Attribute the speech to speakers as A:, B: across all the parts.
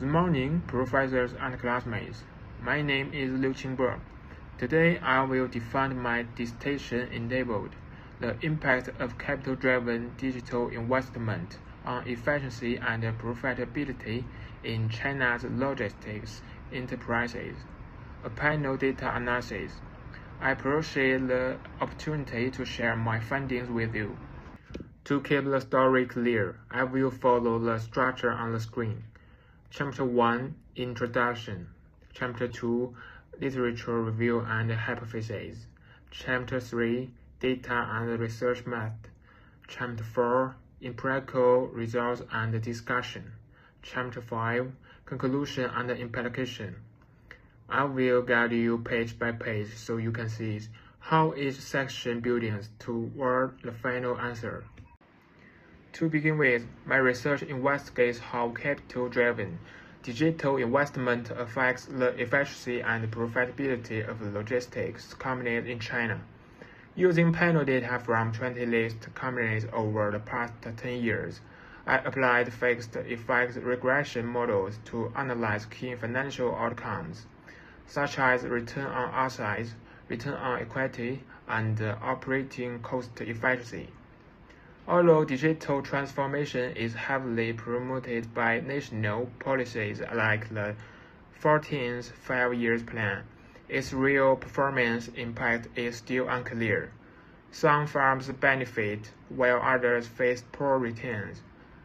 A: Good morning, professors and classmates. My name is Liu Qingbo. Today I will defend my dissertation entitled The Impact of Capital-Driven Digital Investment on Efficiency and Profitability in China's Logistics Enterprises, a panel data analysis. I appreciate the opportunity to share my findings with you. To keep the story clear, I will follow the structure on the screen. Chapter 1 – Introduction. Chapter 2 – Literature Review and Hypotheses. Chapter 3 – Data and Research Method. Chapter 4 – Empirical Results and Discussion. Chapter 5 – Conclusion and Implication. I will guide you page by page so you can see how each section builds toward the final answer. To begin with, my research investigates how capital-driven digital investment affects the efficiency and profitability of logistics companies in China. Using panel data from 20 listed companies over the past 10 years, I applied fixed effect regression models to analyze key financial outcomes, such as return on assets, return on equity, and operating cost efficiency. Although digital transformation is heavily promoted by national policies like the 14th Five-Year Plan, its real performance impact is still unclear. Some firms benefit, while others face poor returns.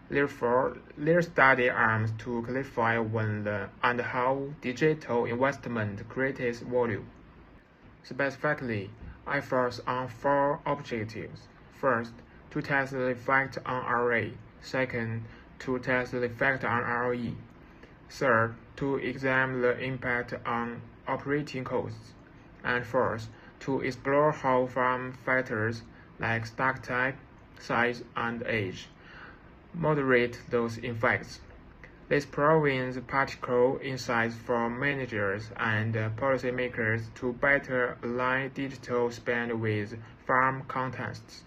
A: Therefore, their study aims to clarify when and how digital investment creates value. Specifically, I focus on 4 objectives. First, to test the effect on ROA. Second, to test the effect on ROE. Third, to examine the impact on operating costs. And fourth, to explore how farm factors like stock type, size, and age moderate those effects. This provides practical insights for managers and policymakers to better align digital spend with farm contexts.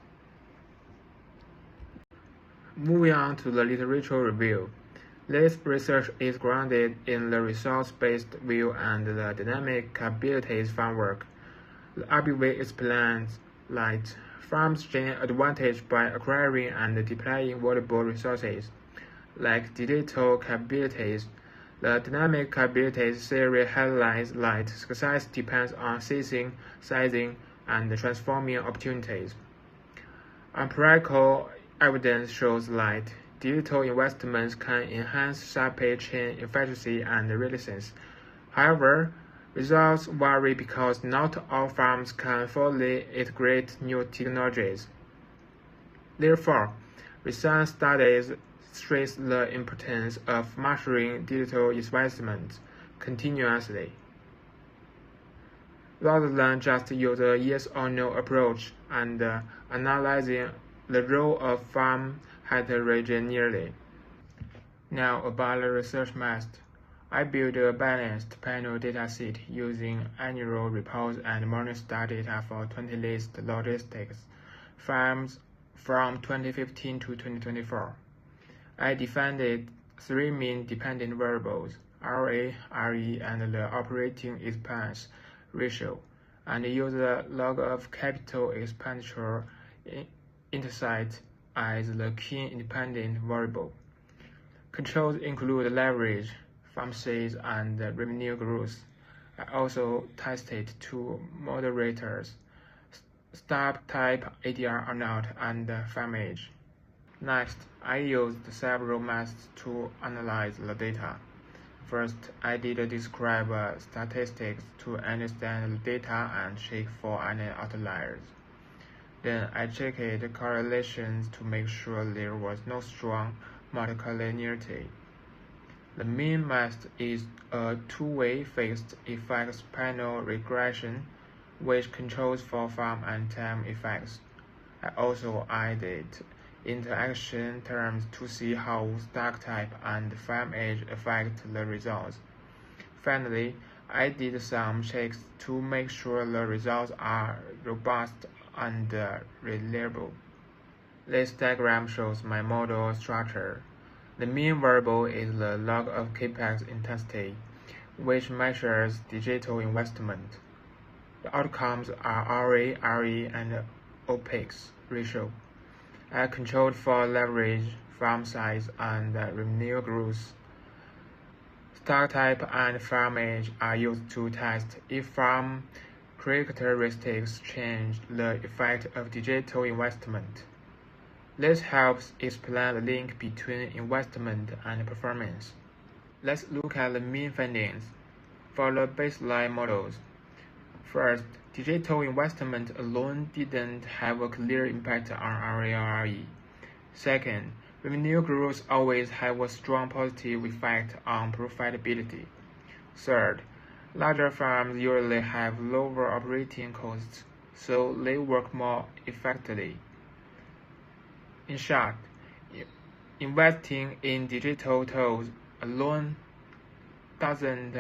A: Moving on to the literature review. This research is grounded in the results-based view and the dynamic capabilities framework. The RBV explains that firms gain advantage by acquiring and deploying valuable resources, like digital capabilities. The dynamic capabilities theory highlights that success depends on seizing, and transforming opportunities. Empirical evidence shows that digital investments can enhance supply chain efficiency and resilience. However, results vary because not all firms can fully integrate new technologies. Therefore, recent studies stress the importance of measuring digital investments continuously, rather than just use a yes or no approach and analyzing the role of farm heterogeneity. Now about the research method. I built a balanced panel dataset using annual reports and Morningstar data for 20 listed logistics firms from 2015 to 2024. I defined 3 main dependent variables, RA, RE, and the operating expense ratio, and used the log of capital expenditure insight as the key independent variable. Controls include leverage, farm size, and revenue growth. I also tested 2 moderators, stock type, ADR or not, and farm age. Next, I used several methods to analyze the data. First, I did describe statistics to understand the data and check for any outliers. Then I checked correlations to make sure there was no strong multicollinearity. The main method is a 2-way fixed effects panel regression, which controls for farm and time effects. I also added interaction terms to see how stock type and farm age affect the results. Finally, I did some checks to make sure the results are robust and reliable. This diagram shows my model structure. The mean variable is the log of capex intensity, which measures digital investment. The outcomes are RA, RE, and OPEX ratio, controlled for leverage, farm size, and revenue growth. Stock type and farm age are used to test if farm characteristics change the effect of digital investment. This helps explain the link between investment and performance. Let's look at the main findings for the baseline models. First, digital investment alone didn't have a clear impact on ROE. Second, revenue growth always have a strong positive effect on profitability. Third, larger farms usually have lower operating costs, so they work more effectively. In short, investing in digital tools alone doesn't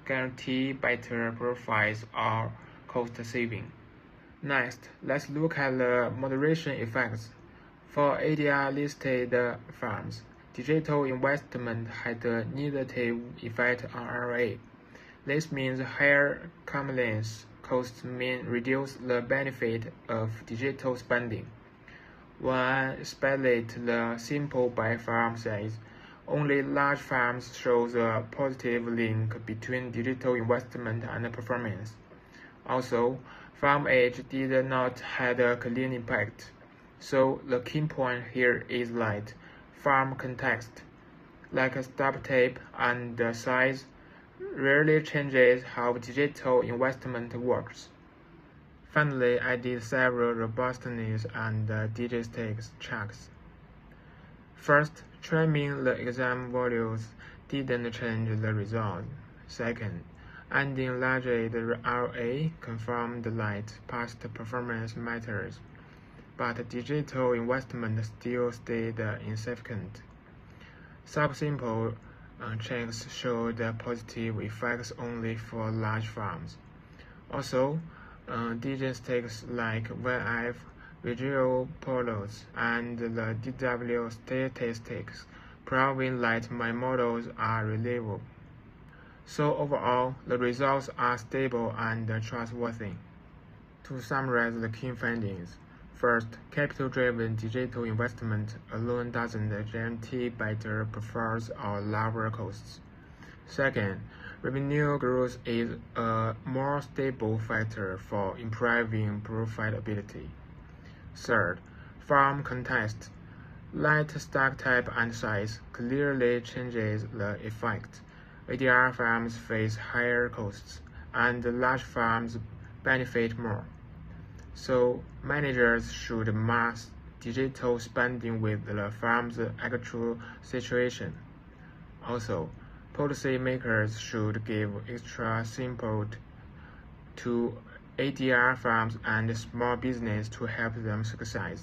A: guarantee better profits or cost saving. Next, let's look at the moderation effects. For ADR-listed farms, digital investment had a negative effect on ROA. This means higher compliance costs may reduce the benefit of digital spending. When split the sample by farm size, only large farms show a positive link between digital investment and performance. Also, farm age did not have a clean impact. So the key point here is that farm context, like stop tape and size, rarely changes how digital investment works. Finally, I did several robustness and digestics checks. First, trimming the exam values didn't change the result. Second, adding largely the ROA confirmed that past performance matters, but digital investment still stayed insignificant. Subsample checks showed positive effects only for large farms. Also, digestics like VF, visual plots, and the DW statistics prove that my models are reliable. So overall, the results are stable and trustworthy. To summarize the key findings, first, capital-driven digital investment alone doesn't guarantee better performance or lower costs. Second, revenue growth is a more stable factor for improving profitability. Third, farm context, light stock type and size clearly changes the effect. ADR farms face higher costs, and large farms benefit more. So managers should match digital spending with the farm's actual situation. Also, policymakers should give extra support to ADR farms and small business to help them succeed.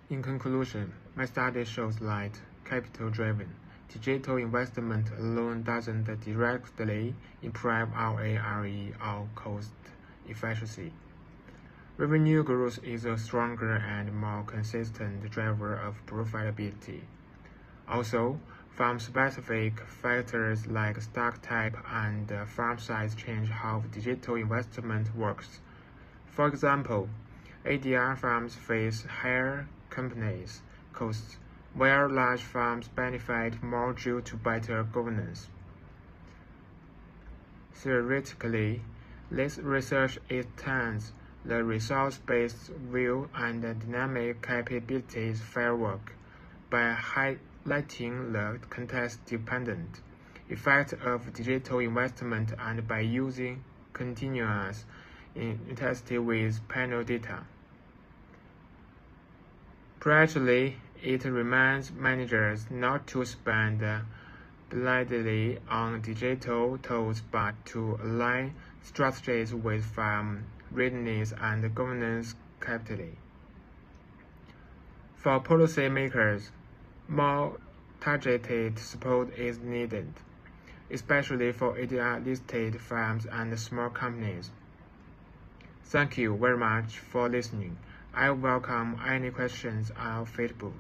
A: In conclusion, my study shows that capital-driven digital investment alone doesn't directly improve ROE or cost efficiency. Revenue growth is a stronger and more consistent driver of profitability. Also, farm-specific factors like stock type and farm size change how digital investment works. For example, ADR farms face higher companies costs, while large farms benefit more due to better governance. Theoretically, this research extends the results-based view and dynamic capabilities framework by highlighting the context-dependent effect of digital investment and by using continuous intensity with panel data. Practically, it reminds managers not to spend blindly on digital tools but to align strategies with farm readiness and governance capacity. For policymakers, more targeted support is needed, especially for ADR-listed farms and small companies. Thank you very much for listening. I welcome any questions on Facebook.